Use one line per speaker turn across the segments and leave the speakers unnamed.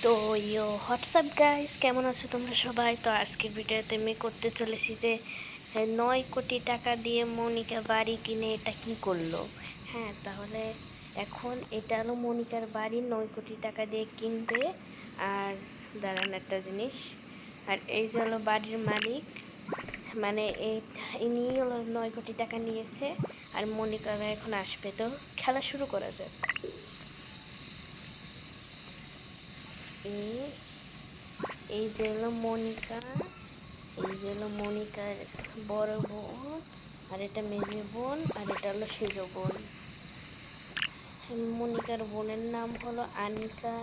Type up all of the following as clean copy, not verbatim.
তো WhatsApp guys, কেমন আছো তোমরা সবাই? তো আজকের ভিডিওতে আমি করতে চলেছি যে 9 কোটি টাকা দিয়ে মনিকা বাড়ি কিনে এটা কি করলো। হ্যাঁ, তাহলে এখন এটা হলো মনিকার বাড়ি 9 কোটি টাকা দিয়ে কিনবে। আর দাঁড়ান একটা জিনিস, আর এই যে হলো বাড়ির মালিক, মানে ইনি হলো 9 কোটি টাকা নিয়েছে। আর মনিকারা এখন আসবে, তো খেলা শুরু করা যাক। এই এই যে হলো মনিকা, এই যে হলো মনিকার বড় বোন, আর এটা মেজে বোন, আর এটা হলো সেজ বোন। মনিকার বোনের নাম হলো আনিকা,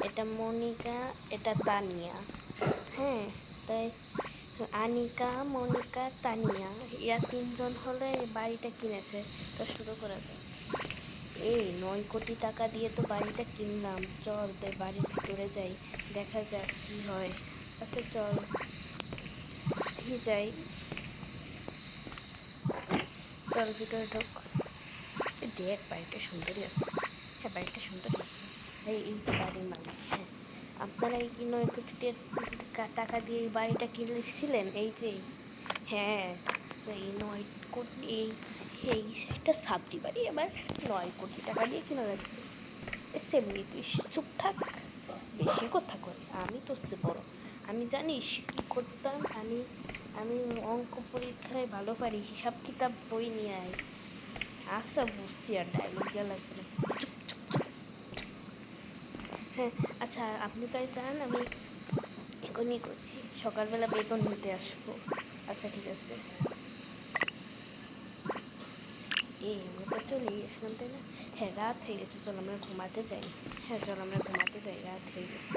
এটা মনিকা, এটা তানিয়া। হ্যাঁ, তাই আনিকা, মনিকা, তানিয়া, এরা তিনজন হলে এই বাড়িটা কিনেছে। তো শুরু করা যাক। এই 9 কোটি টাকা দিয়ে তো বাড়িটা কিনলাম, চল তো বাড়ির ভিতরে যাই, দেখা যাক কি হয়। আচ্ছা চল যাই, চল ভিতরে ঢোক। দেখ বাড়িটা সুন্দরই আছে। হ্যাঁ, বাড়িটা সুন্দরই আছে। এই যে বাড়ির মালিক। হ্যাঁ, আপনারা এই কি 9 কোটি টাকা দিয়ে এই বাড়িটা কিনেছিলেন? এই যে, হ্যাঁ, তো এই 9 কোটি, এই একটা সাবরি বাড়ি আবার 9 কোটি টাকা দিয়ে কিনা লাগবে? সেমনি তুই চুপ থাক, বেশি কথা কয়। আমি তোর চেয়ে বড়, আমি জানিস কি করতাম। আমি আমি অঙ্ক পরীক্ষায় ভালো পারি, হিসাব কিতাব বই নিয়ে আয়। আচ্ছা বুঝছি, আর ডায়লগ দেওয়া লাগবে না। চুপ চুপ চুপ। হ্যাঁ, আচ্ছা আপনি তাই চান, আমি এখনই করছি, সকালবেলা বেতন নিতে আসবো। আচ্ছা ঠিক আছে। এই আমরা তো চলেই আসলাম, তাই না? হ্যাঁ, রাত হয়ে গেছে, চল আমরা ঘুমাতে যাই। হ্যাঁ চল আমরা ঘুমাতে যাই, রাত হয়ে গেছে।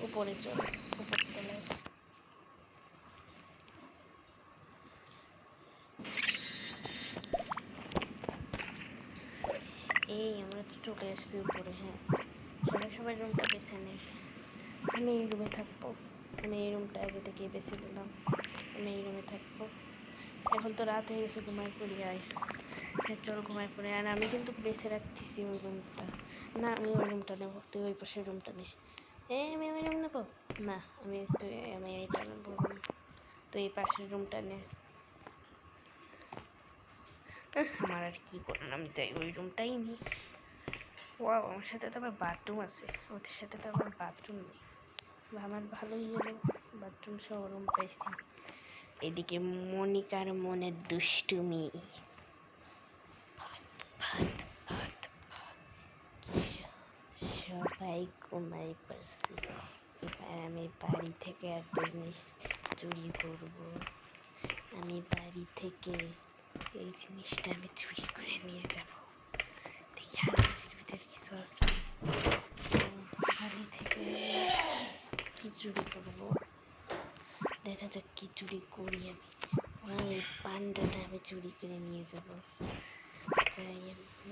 উপরে চল, উপরতলায়। এই আমরা তো চলে এসেছি উপরে। হ্যাঁ, সবাই সবাই রুমটা বেছে নে। আমি এই রুমে থাকবো, আমি এই রুমটা আগে থেকেই বেছে দিলাম। আমি এই রুমে থাকবো। এখন তো রাত হয়ে গেছে, ঘুমায় পড়ি আয়। হ্যাঁ চল ঘুমায় পড়ে। আর আমি কিন্তু বেছে রাখতেছি ওই রুমটা। না, আমি ওই রুমটা নেবো, তুই ওই পাশের রুমটা নে। আমি ওই রুম নেবো না, আমি এইটা নেবো রুম। তুই এই পাশের রুমটা নে। আমার আর কি করুন, আমি চাই ওই রুমটাই নিই। ওয়াও, আমার সাথে তো আবার বাথরুম আছে, ওদের সাথে তো আবার বাথরুম নেই। আমার ভালোই হলো, বাথরুম সহ রুম পাইছি। এদিকে মনিকার মনের দুষ্টুমি। ভাত ভাত ভাত ভাত। সবাই ঘুমাই পড়ছে, এবার আমি বাড়ি থেকে একটা জিনিস চুরি করব। আমি বাড়ি থেকে এই জিনিসটা আমি চুরি করে নিয়ে যাব। দেখি আলমারির ভিতরে কিছু আছে। বাড়ি থেকে কি চুরি করবো, দেখা যাক কি চুরি করি আমি। ওই পান্ডাটা আমি চুরি করে নিয়ে যাব। যাই,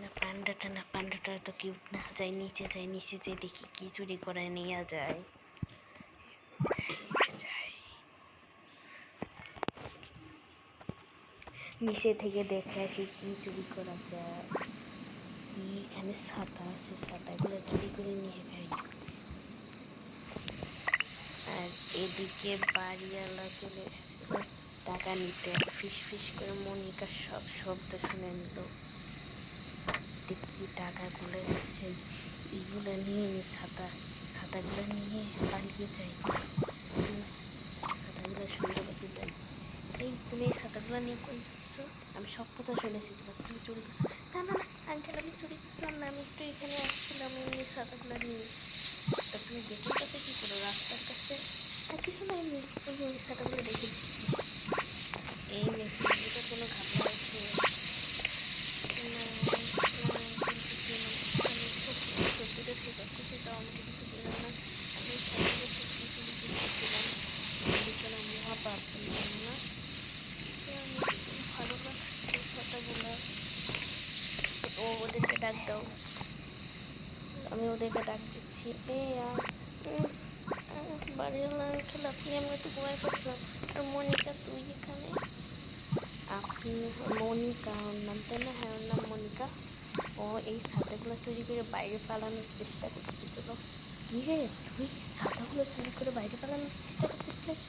না পান্ডাটা না, পান্ডাটা তো কিউট না। যাই নিচে, যাই নিচে, যাই দেখি কি চুরি করে নিয়ে যায়। নিচে থেকে দেখে আসি কি চুরি করা যায়। এখানে ছাতা আছে, ছাতাগুলো চুরি করে নিয়ে যাই। আর এদিকে বাড়িওয়ালা চলে এসেছিল টাকা নিতে। ফিস ফিস করে মনিকার সব শব্দ শুনে নিল। দেখি টাকাগুলো, এইগুলো নিয়ে নি, ছাতাগুলো নিয়ে পালিয়ে যাই। ছাতাগুলো সুন্দর কাছে যাই। তুমি এই ছাতাগুলো নিয়ে কই যাচ্ছ? আমি সব কথা শুনেছি, তুমি চুরি করছো। না না না আঙ্কেল, আমি চুরি করছিলাম না, আমি একটু এখানে আসছিলাম এমনি ছাতাগুলো নিয়ে। তা তুমি গেটের কাছে কি করো, রাস্তার কাছে? কিছু না, এমনি ওই ছাতাগুলো রেখে দিচ্ছি। এই মেসেজটা কোনো ঘাবলা আছে? না না, কিছু না। আমি সত্যিটা শেখাচ্ছি, তাও আমাকে কিছু দিলাম না। আমি ছাতাগুলো সত্যি চুরি করতেছিলাম, এদিকে না মহাপাপ বললাম না। আমি ভালো না এই ছাতাগুলো। ওদেরকে ডাক দাও, আমি ওদেরকে ডাক দিচ্ছি। বাড়িওয়ালা আঙ্কেল, আপনি, আমরা তো ঘুমাই পড়ছিলাম। আর মনিকা তুই এখানে? আপনি মনিকা ওর নাম, তাই না? হ্যাঁ ওর নাম মনিকা। ও এই ছাতাগুলো চুরি করে বাইরে পালানোর চেষ্টা করতেছিল। কি রে, তুই ছাতাগুলো চুরি করে বাইরে পালানোর চেষ্টা করতেছিস?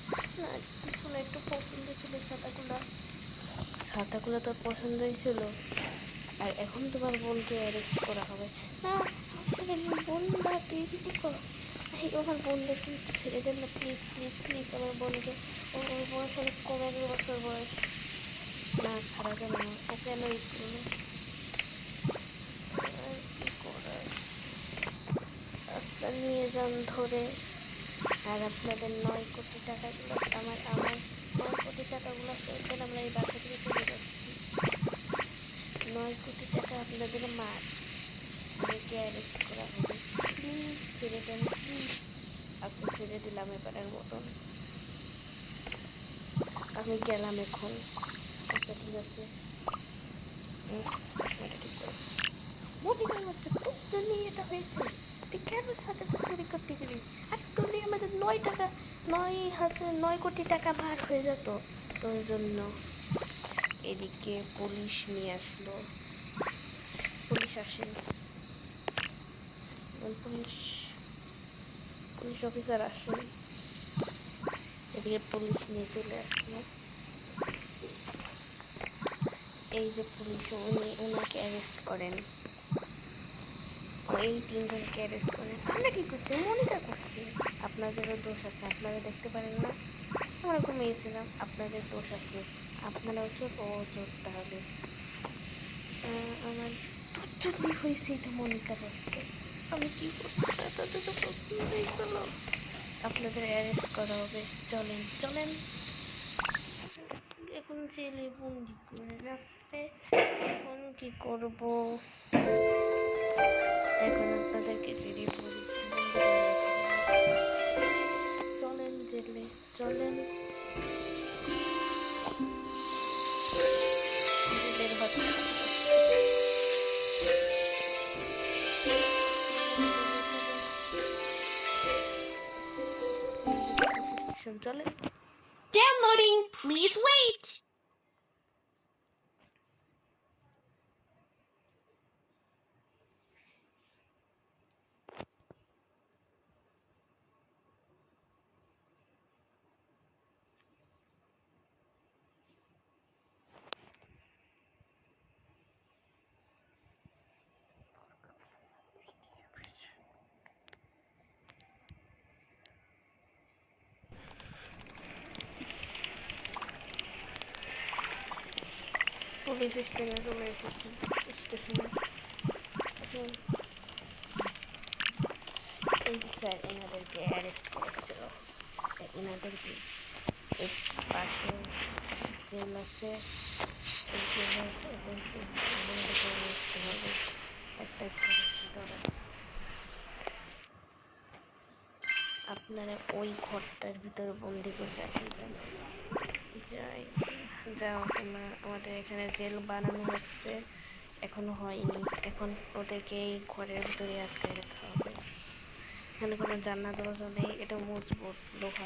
না, পিছনে একটু পছন্দ ছিল ছাতাগুলো। ছাতাগুলো তোর পছন্দই ছিল, আর এখন তোমার বোনকে অ্যারেস্ট করা হবে। না, ছেড়ে দিন বোন, না তুই কিছু কর। এই আমার বোনটাকে একটু ছেড়ে দেন না, প্লিজ প্লিজ প্লিজ আমার বোনকে। ওর বয়স অনেক কম, 11 বছর বয়স। না, ছাড়া যাবে না, ও কেন এই করলো? আর কি করার। আচ্ছা, নিয়ে যান ধরে। আর আপনাদের 9 কোটি টাকাগুলো আমার আমার 9 কোটি টাকাগুলো ফেরত দেন, আমরা এই বাসা থেকে চলে যাচ্ছি। 9 কোটি টাকা আপনাদের মার, আমাকে অ্যারেস্ট করা হবে। প্লিজ ছেড়ে দেন প্লিজ। আচ্ছা, ছেড়ে দিলাম এবারের মতন, আমি গেলাম এখন। আচ্ছা ঠিক আছে। চশমাটা ঠিক করে মনিকার বাচ্চা, তোর জন্যই এটা হয়েছে। তুই কেন সাথে চুরি করতে গেলি? আর তুই আমাদের 9 কোটি টাকা ভার হয়ে যেত তোর জন্য। এদিকে পুলিশ নিয়ে আসলো, পুলিশ আসে, পুলিশ পুলিশ অফিসার আসে। এদিকে পুলিশ নিয়ে চলে আসলো। এই যে পুলিশ, ওনাকে অ্যারেস্ট করেন। এই 3 জনকে অ্যারেস্ট করেন। আমরা কি করছি? মনিকা করছি। আপনাদেরও দোষ আছে, আপনারা দেখতে পারেন না? আমরা ঘুমিয়েছিলাম, আপনাদের দোষ আছে। আপনারাও চোর, ও চোর। তাহলে আমার তোর যদি হয়েছে এটা মনিকার রক্ত, আমি কি করতে চাই? তাদের তো পছন্দই হলো। আপনাদের অ্যারেস্ট করা হবে। চলেন চলেন। এখন জেলে বন্দি করে রাখছে, এখন কি করব? এখন আপনাদেরকে জেলে বন্দি করে রাখা হবে। চলেন জেলে, চলেন। জেলের ভাত খাবো আজকে। চলেন।
Downloading. Please wait.
পুলিশ স্টেশনে চলে এসেছি, স্টেশনে। এই যে স্যার এনাদেরকে অ্যারেস্ট করেছিল, এনাদেরকে এই পাশে জেল আছে, এই জেলে এদেরকে বন্দি করে রাখতে হবে একটা ঘরের ভিতরে। আপনারা ওই ঘরটার ভিতরে বন্দি করে রাখেন। যান, যাই, যাও তোমরা। আমাদের এখানে জেল বানানো হচ্ছে, এখনো হয়নি। এখন ওদেরকে এই ঘরের ভিতরে আটকায় রাখা হবে। এখানে কোনো জানলা দরজা নেই, এটা মজবুত লোহা।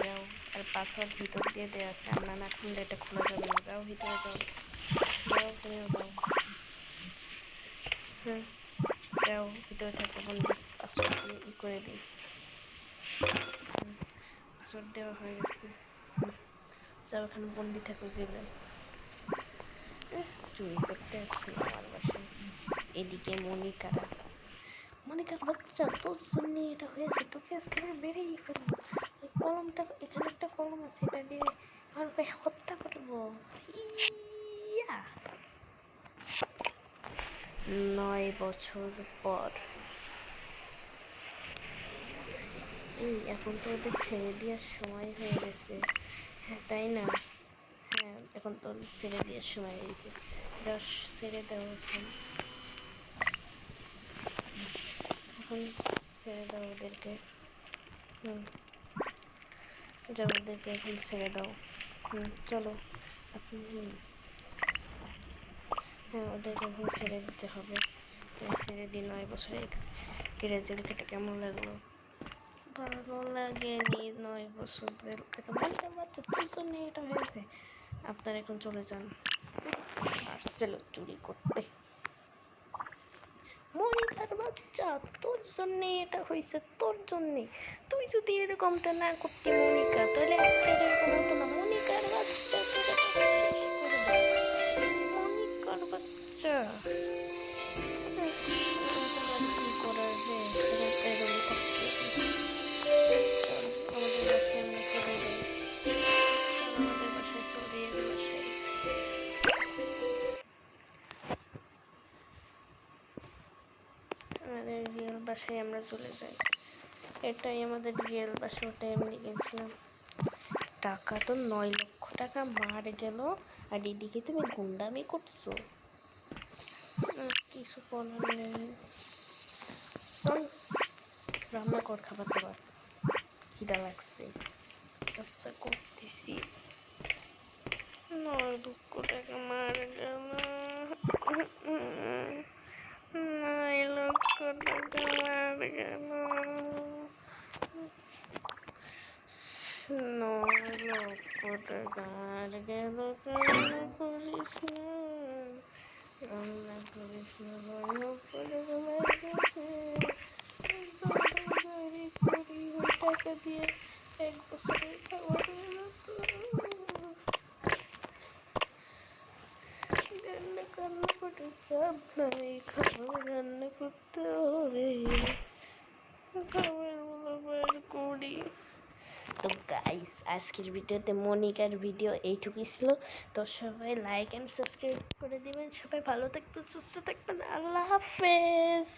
যাও, আর পাসওয়ার্ড ভিতর দিয়ে দেওয়া আছে, আমরা না খুললে এটা খোলা যাবে না। যাও ভিতরে যাও, যাও তুমিও যাও। হুম, যাও ভিতরে থাকো বন্দি। পাসওয়ার্ড দিয়ে করে দিই। পাসওয়ার্ড দেওয়া হয়ে গেছে। যাও এখানে বন্দি থাকো জেলে। চুরি করতে আসছে আমার বাসায়। এদিকে মনিকার বাচ্চা, তোর জন্য এটা হয়েছে। তোকে আজকে আমি বেড়েই ফেলবো। এই কলমটা, এখানে একটা কলম আছে, এটা দিয়ে আমার ভাই হত্যা করবো। ইয়া 9 বছর পর। এই এখন তো ওদের ছেড়ে দেওয়ার সময় হয়ে গেছে। হ্যাঁ তাই না? হ্যাঁ, এখন তো ওদের ছেড়ে দেওয়ার সময় হয়ে গেছে। যা, ছেড়ে দাও এখন, এখন ছেড়ে দাও ওদেরকে। হুম, যাও ওদেরকে এখন ছেড়ে দাও। চলো আপনি। হ্যাঁ, ওদেরকে এখন ছেড়ে দিতে হবে। ছেড়ে দিন। 9 বছরে কেটে জেল কেটে কেমন লাগলো? ভালো লাগেনি। 9 বছর জেল কেটে। মনিকার বাচ্চা, তোর জন্য এটা হয়েছে। আপনারা এখন চলে যান। আসছিল চুরি করতে। মনিকার বাচ্চা, তোর জন্যে এটা হয়েছে, তোর জন্যে। তুই যদি এরকমটা না করতি মনিকা, তাহলে আজকে এরকম হতো না। মনিকার বাচ্চা তোরা তো শেষ করে দেয়। মনিকার বাচ্চা এখন আর কি করার রে, এরকম তো এরকম থাকতে হবে। চল আমাদের বাসায় আমরা চলে যাই, চল আমাদের বাসায় চলে এর বাসায়। আমাদের রিয়েল বাসায় আমরা চলে যাই, এটাই আমাদের রিয়েল বাসা, ওটাই আমি লিখেছিলাম। টাকা তো 9 লক্ষ টাকা মার গেল, আর এদিকে তুমি গুন্ডামি করছো। কিছু বলার নেই, চল রান্না কর খাবার দাবার, খিদা লাগছে। আচ্ছা করতেছি। 9 লক্ষ টাকা মার গেল, 9 লক্ষ টাকা মার গেল, 9 লক্ষ টাকা মার গেল। কান্না করিস না, কান্না করিস না, 9 লক্ষ টাকা মার গেছে। দৌড়াদৌড়ি করি, ওই টাকা দিয়ে 1 বছরের খাবার হলো তো। রান্না কান্না করে লাভ নাই, খাবার রান্না করতে হবে, খাবারগুলো বের করি। তো গাইস আজকের ভিডিওতে মনিকার ভিডিও এইটুকুই ছিল। তো সবাই লাইক অ্যান্ড সাবস্ক্রাইব করে দিবেন। সবাই ভালো থাকবেন, সুস্থ থাকবেন, আল্লাহ হাফেজ।